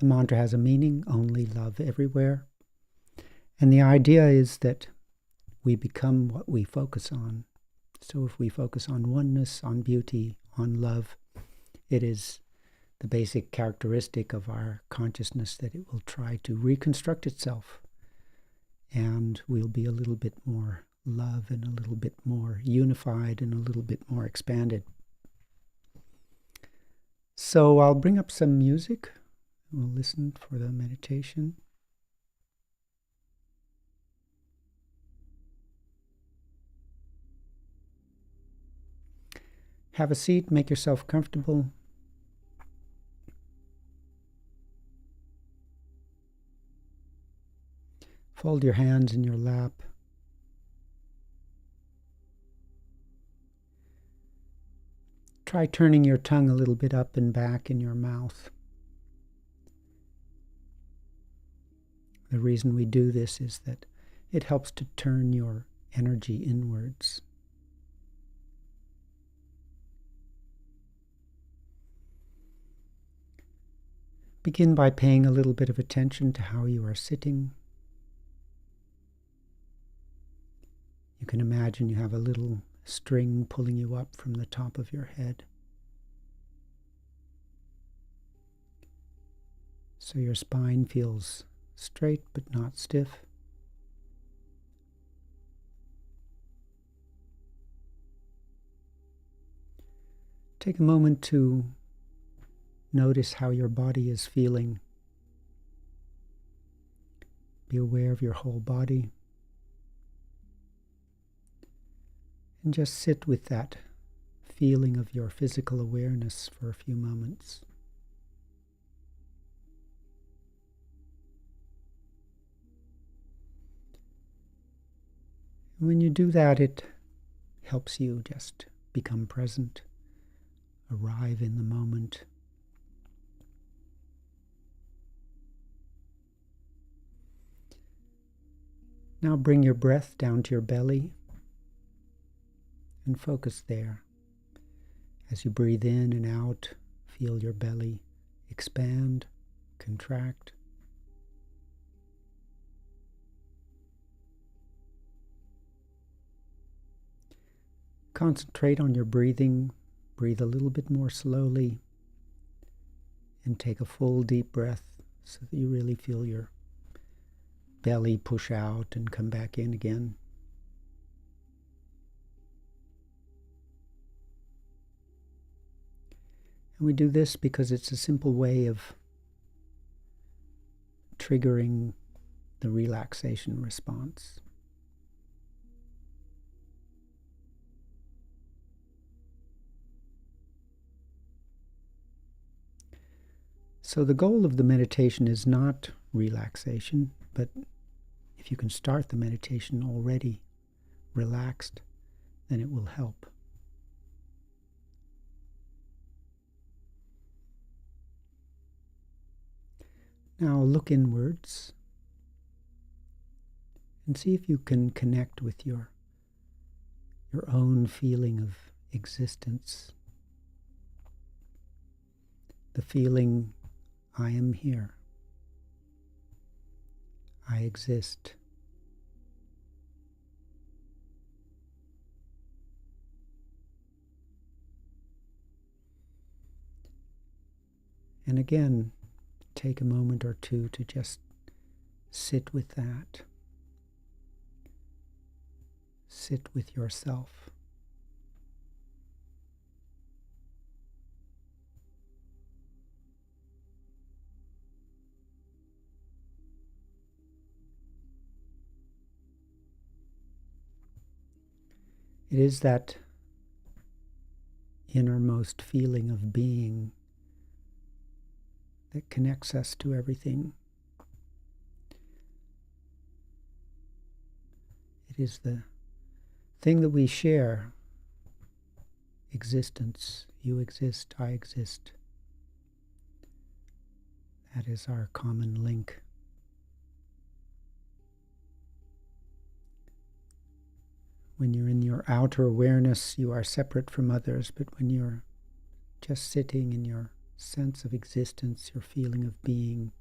The mantra has a meaning, only love everywhere. And the idea is that we become what we focus on. So if we focus on oneness, on beauty, on love, it is the basic characteristic of our consciousness that it will try to reconstruct itself. And we'll be a little bit more love and a little bit more unified and a little bit more expanded. So I'll bring up some music. We'll listen for the meditation. Have a seat, make yourself comfortable. Fold your hands in your lap. Try turning your tongue a little bit up and back in your mouth. The reason we do this is that it helps to turn your energy inwards. Begin by paying a little bit of attention to how you are sitting. You can imagine you have a little string pulling you up from the top of your head. So your spine feels straight but not stiff. Take a moment to notice how your body is feeling. Be aware of your whole body. And just sit with that feeling of your physical awareness for a few moments. And when you do that, it helps you just become present, arrive in the moment. Now bring your breath down to your belly and focus there. As you breathe in and out, feel your belly expand, contract. Concentrate on your breathing. Breathe a little bit more slowly and take a full deep breath so that you really feel your belly push out and come back in again. And we do this because it's a simple way of triggering the relaxation response. So the goal of the meditation is not relaxation, but if you can start the meditation already relaxed, then it will help. Now look inwards and see if you can connect with your own feeling of existence. The feeling, I am here. I exist. And again, take a moment or two to just sit with that. Sit with yourself. It is that innermost feeling of being that connects us to everything. It is the thing that we share. Existence. You exist, I exist. That is our common link. When you're in your outer awareness, you are separate from others, but when you're just sitting in your sense of existence, your feeling of being.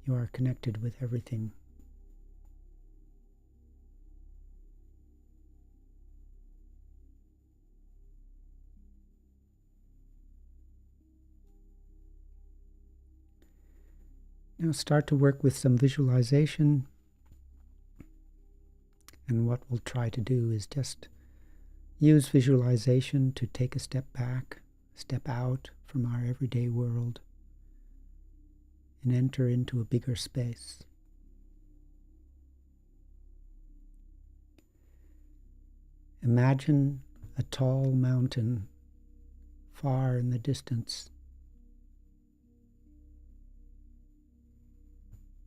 You are connected with everything. Now start to work with some visualization. And what we'll try to do is just use visualization to take a step back, step out from our everyday world, and enter into a bigger space. Imagine a tall mountain far in the distance.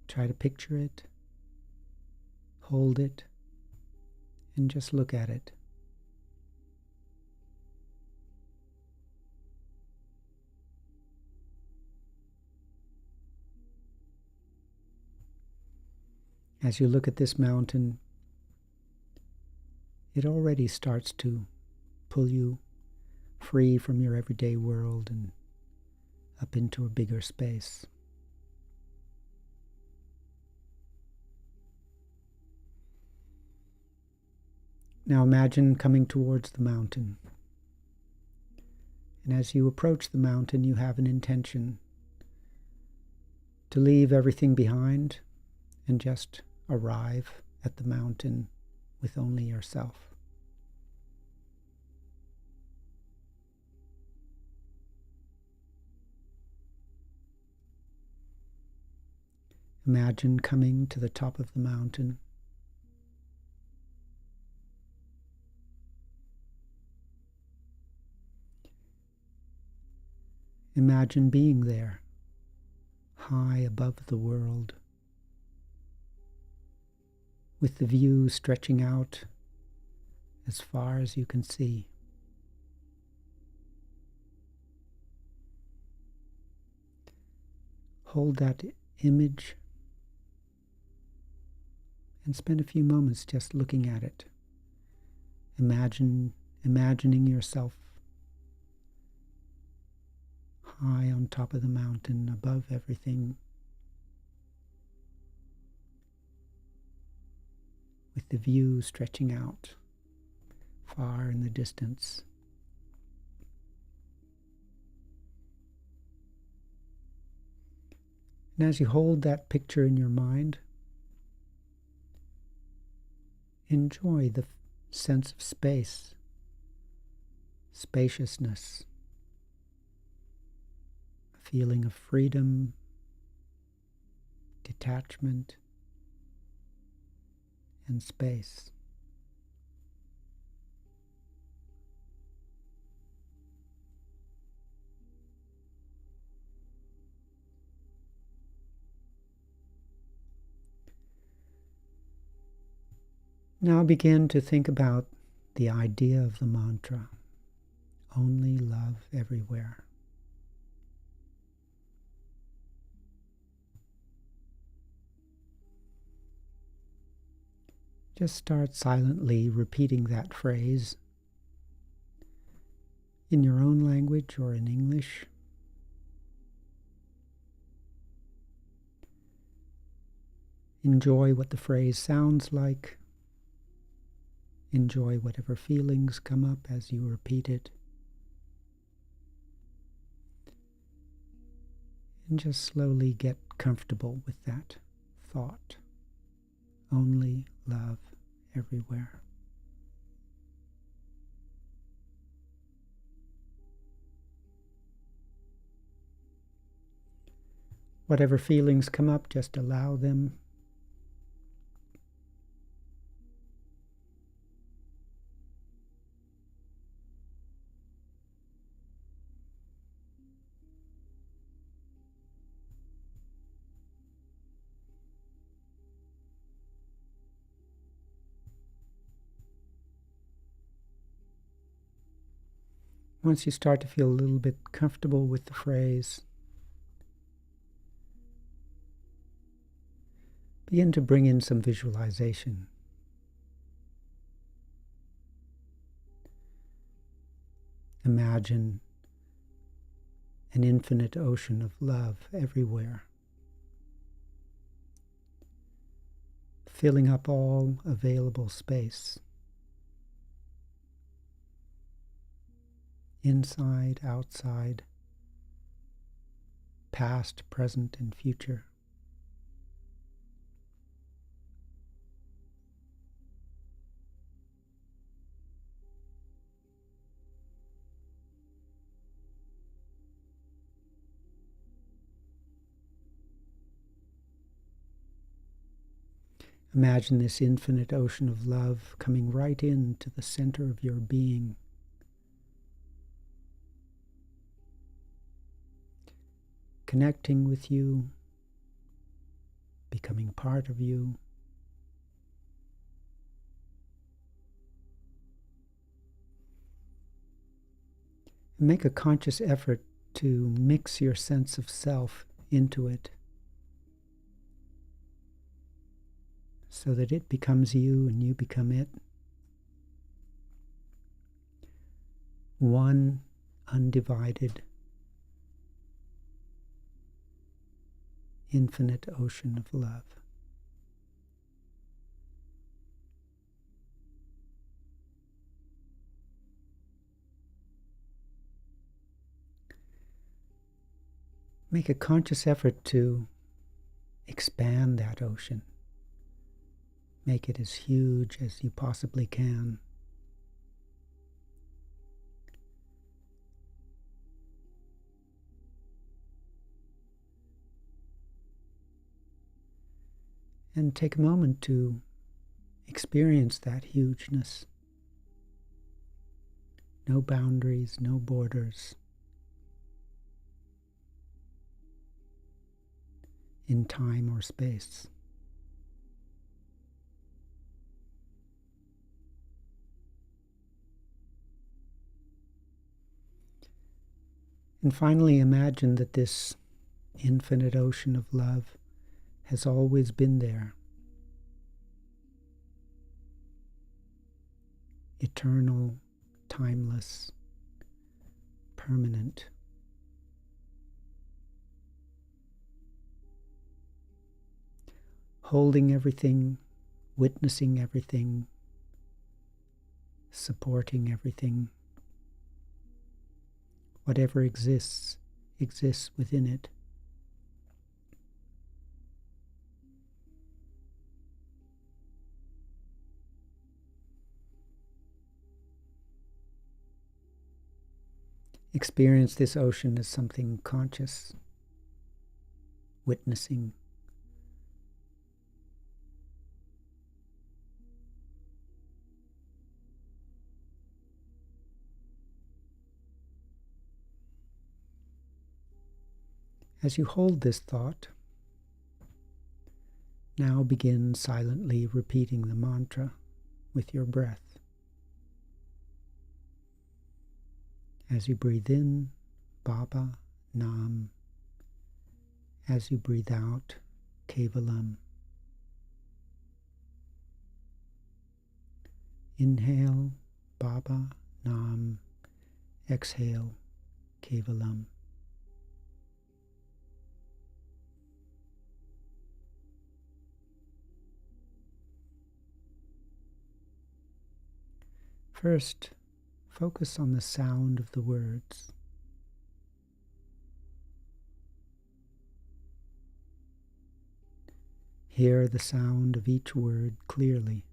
Try to picture it, hold it, and just look at it. As you look at this mountain, it already starts to pull you free from your everyday world and up into a bigger space. Now imagine coming towards the mountain. And as you approach the mountain, you have an intention to leave everything behind and just arrive at the mountain with only yourself. Imagine coming to the top of the mountain. Imagine being there, high above the world, with the view stretching out as far as you can see. Hold that image and spend a few moments just looking at it. Imagining yourself high on top of the mountain, above everything, with the view stretching out far in the distance. And as you hold that picture in your mind, enjoy the sense of space, spaciousness, a feeling of freedom, detachment, and space. Now begin to think about the idea of the mantra, only love everywhere. Just start silently repeating that phrase in your own language or in English. Enjoy what the phrase sounds like. Enjoy whatever feelings come up as you repeat it. And just slowly get comfortable with that thought. Only love everywhere. Whatever feelings come up, just allow them. Once you start to feel a little bit comfortable with the phrase, begin to bring in some visualization. Imagine an infinite ocean of love everywhere, filling up all available space, inside, outside, past, present, and future. Imagine this infinite ocean of love coming right into the center of your being, connecting with you, becoming part of you. And make a conscious effort to mix your sense of self into it, so that it becomes you and you become it. One undivided, infinite ocean of love. Make a conscious effort to expand that ocean. Make it as huge as you possibly can. And take a moment to experience that hugeness. No boundaries, no borders. In time or space. And finally, imagine that this infinite ocean of love has always been there. Eternal, timeless, permanent. Holding everything, witnessing everything, supporting everything. Whatever exists, exists within it. Experience this ocean as something conscious, witnessing. As you hold this thought, now begin silently repeating the mantra with your breath. As you breathe in, Baba, Nam. As you breathe out, Kevalam. Inhale, Baba, Nam. Exhale, Kevalam. First, focus on the sound of the words. Hear the sound of each word clearly.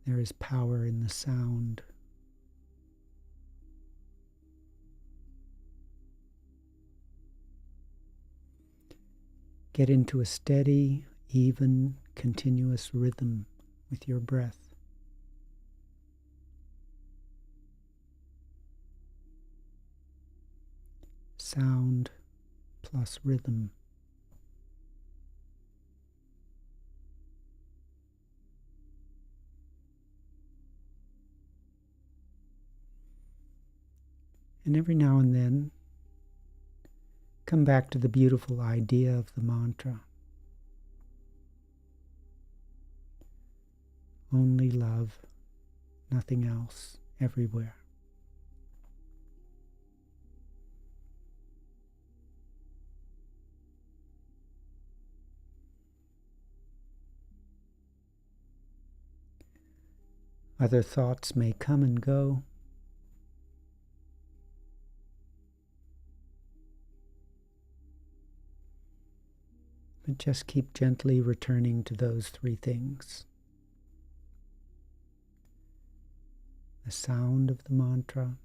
There is power in the sound. Get into a steady, even, continuous rhythm with your breath. Sound plus rhythm. And every now and then, come back to the beautiful idea of the mantra. Only love, nothing else, everywhere. Other thoughts may come and go. But just keep gently returning to those three things. The sound of the mantra,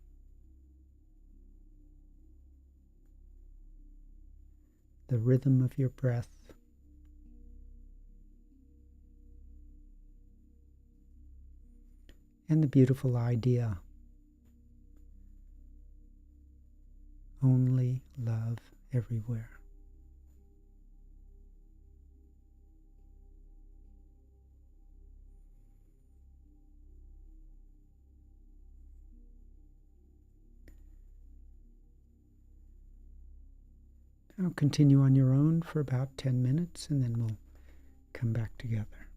the rhythm of your breath, and the beautiful idea, only love everywhere. Now continue on your own for about 10 minutes and then we'll come back together.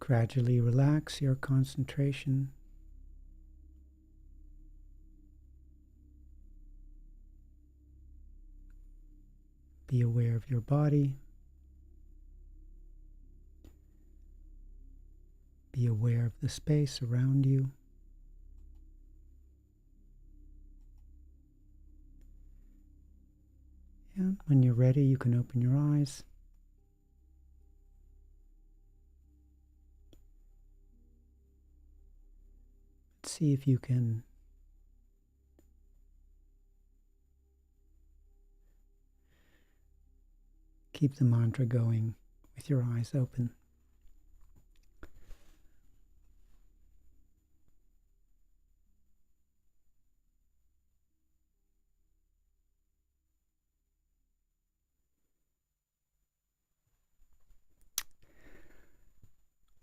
Gradually relax your concentration. Be aware of your body. Be aware of the space around you. And when you're ready, you can open your eyes. Let's see if you can keep the mantra going with your eyes open.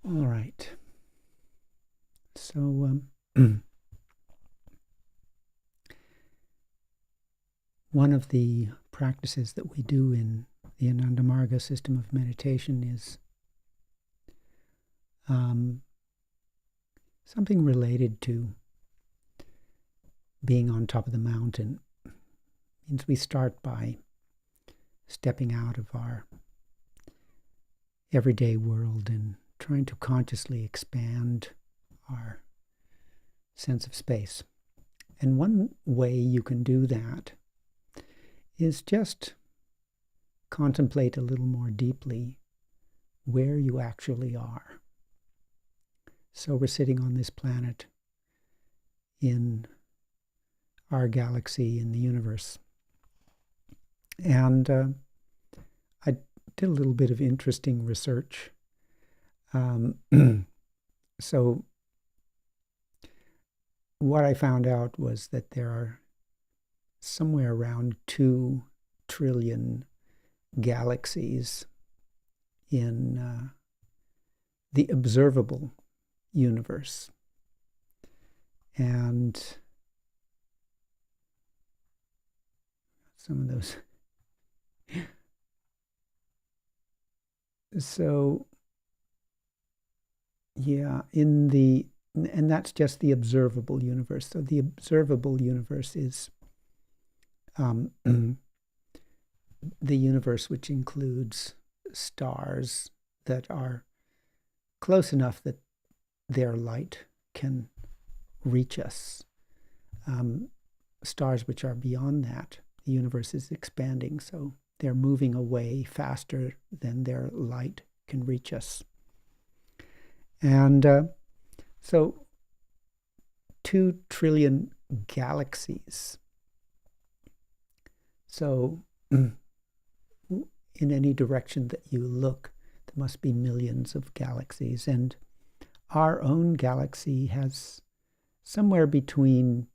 All right. So one of the practices that we do in the Ananda Marga system of meditation is something related to being on top of the mountain. It means we start by stepping out of our everyday world and trying to consciously expand our sense of space. And one way you can do that is just contemplate a little more deeply where you actually are. So we're sitting on this planet in our galaxy, in the universe. And I did a little bit of interesting research. So what I found out was that there are somewhere around 2 trillion galaxies in the observable universe. And some of those. So, yeah, and that's just the observable universe. So the observable universe is the universe which includes stars that are close enough that their light can reach us. Stars which are beyond that, the universe is expanding, so they're moving away faster than their light can reach us. And so 2 trillion galaxies. So in any direction that you look, there must be millions of galaxies. And our own galaxy has somewhere between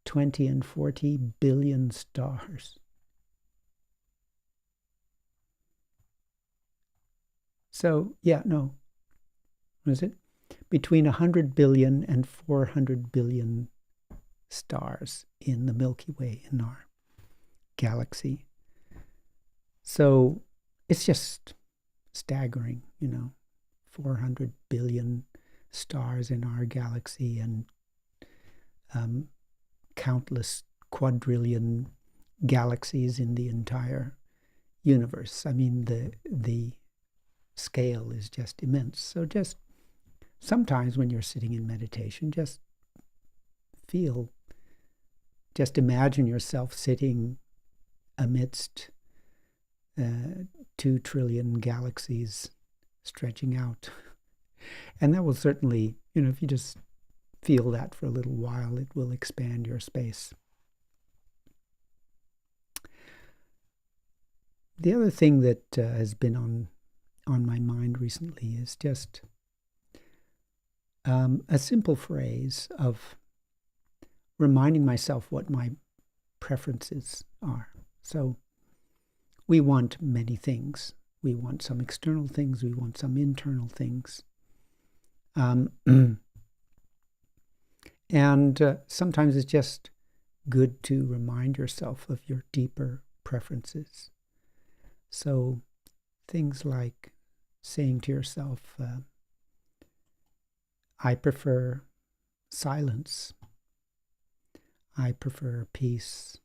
20 and 40 billion stars. So, what is it? Between 100 billion and 400 billion stars in the Milky Way, in our galaxy. So it's just staggering, 400 billion stars in our galaxy and countless quadrillion galaxies in the entire universe. I mean, the scale is just immense. So just sometimes when you're sitting in meditation, just imagine yourself sitting amidst 2 trillion galaxies stretching out. And that will certainly, if you just feel that for a little while, it will expand your space. The other thing that has been on my mind recently is just a simple phrase of reminding myself what my preferences are. So we want many things. We want some external things. We want some internal things. And sometimes it's just good to remind yourself of your deeper preferences. So things like saying to yourself, I prefer silence. I prefer peace.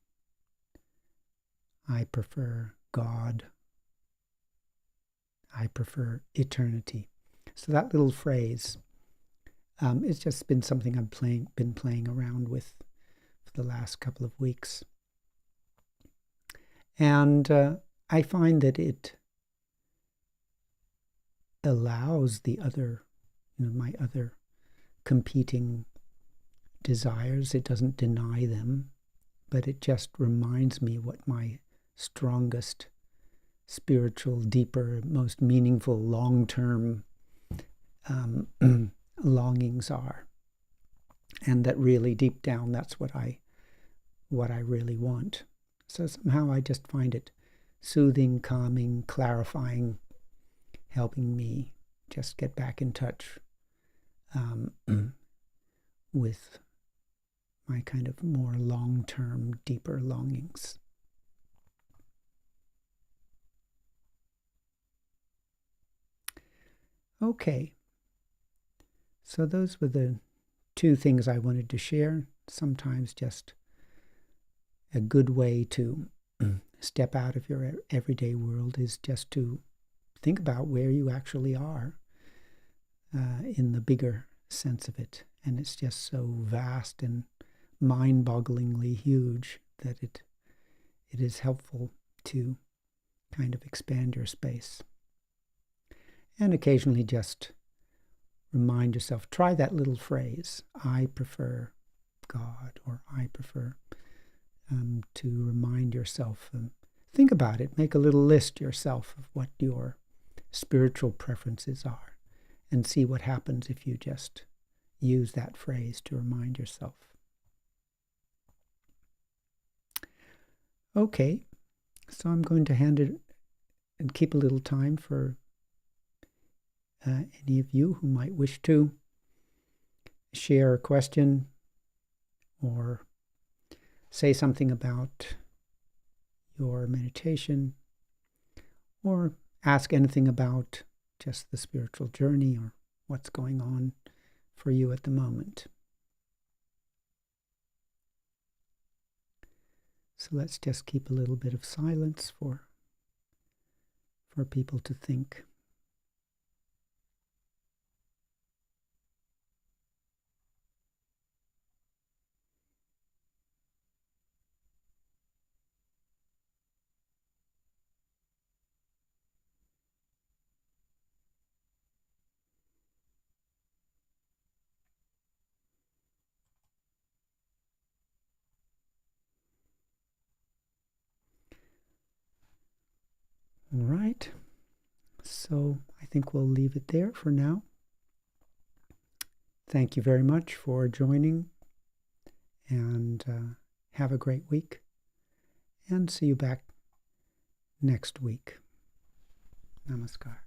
I prefer God. I prefer eternity. So that little phrase, it's just been something I've been playing around with for the last couple of weeks. And I find that it allows the other, my other competing desires. It doesn't deny them, but it just reminds me what my strongest spiritual, deeper, most meaningful, long-term longings are. And that really deep down, that's what I really want. So somehow I just find it soothing, calming, clarifying, helping me just get back in touch with my kind of more long-term, deeper longings. Okay, so those were the two things I wanted to share. Sometimes just a good way to step out of your everyday world is just to think about where you actually are in the bigger sense of it. And it's just so vast and mind-bogglingly huge that it is helpful to kind of expand your space. And occasionally just remind yourself, try that little phrase, I prefer God, or I prefer, to remind yourself. Think about it, make a little list yourself of what your spiritual preferences are, and see what happens if you just use that phrase to remind yourself. Okay, so I'm going to hand it and keep a little time for any of you who might wish to share a question or say something about your meditation, or ask anything about just the spiritual journey or what's going on for you at the moment. So let's just keep a little bit of silence for people to think. All right, so I think we'll leave it there for now. Thank you very much for joining, and have a great week, and see you back next week. Namaskar.